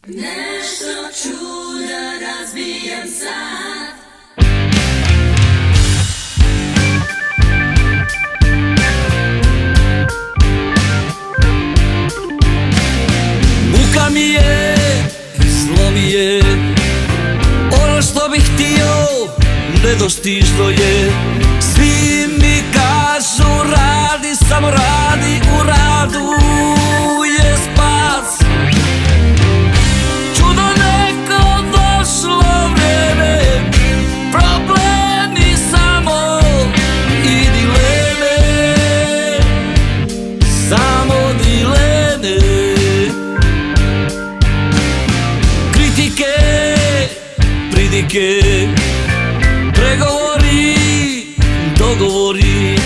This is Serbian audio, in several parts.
Nešto čuda razbijem sad. Muka mi je, zlo mi je, ono što bih htio nedostižno je. Svi mi kažu radi, samo radi, u radu je spas. Čudo neko došlo vreme, problemi samo i dileme, samo dileme. Kritike, pridike, pregovori, dogovori,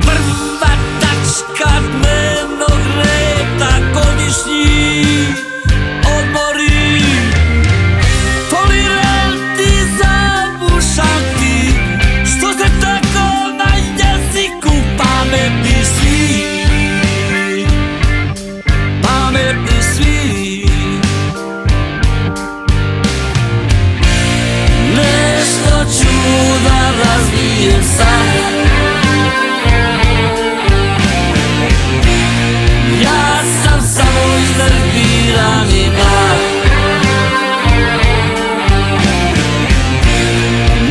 prva tačka dnevnog reda, godišnji odmori. Foliranti, zabušanti, što se tako na jeziku pametni svi, pametni svi. Nešto čuda razbijem sad. Ja sam samo iznerviran i mlad.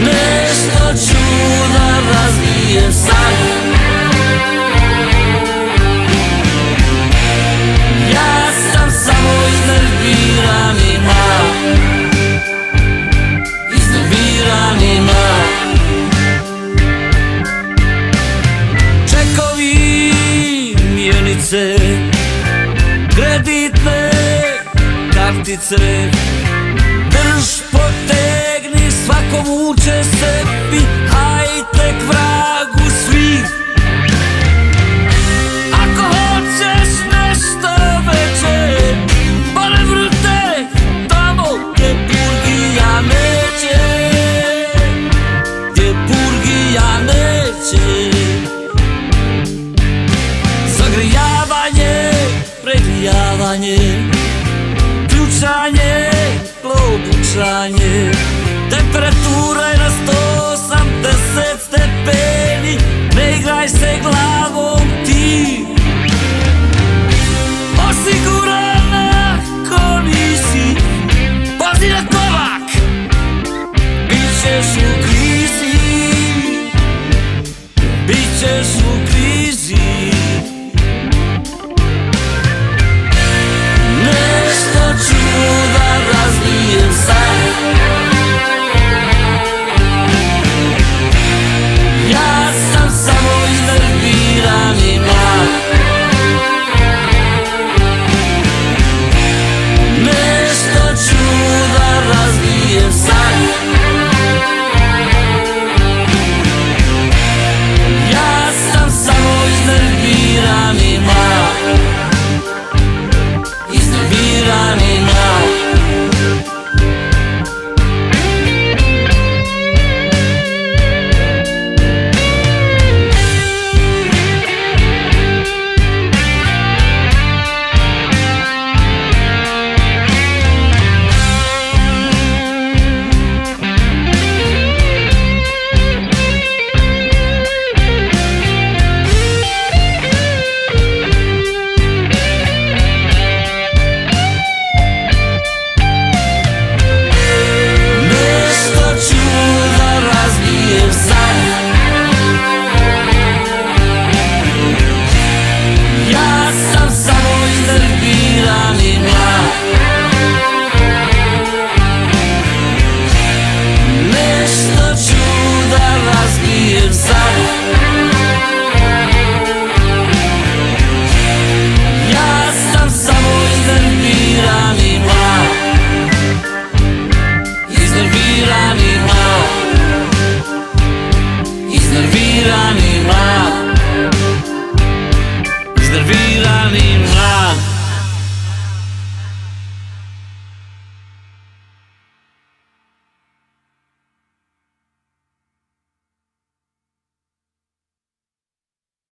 Nešto čuda razbijem sad. Ja sam samo iznerviran i mlad. Čekovi, mjenice, kreditne kartice, drž, potegni, svako vuče sebi, hajtek vragu svih. Ako hoćeš nešto veće, barem vrte tamo gdje burgija neće, gdje burgija neće. Zagrijavanje, pregrijavanje, ključanje, klobučanje, temperatura je na 180 stepeni, ne igraj se glavom ti. Osigurana ko nisi, pazi na korak, bit ćeš u krizi, bit ćeš u krizi. Nešto čuda razbijem sad. Ja sam samo iznerviran i mlad. Nešto čuda razbijem sad. Ja sam samo iznerviran i mlad. Iznerviran i mlad. Iznerviran i mlad.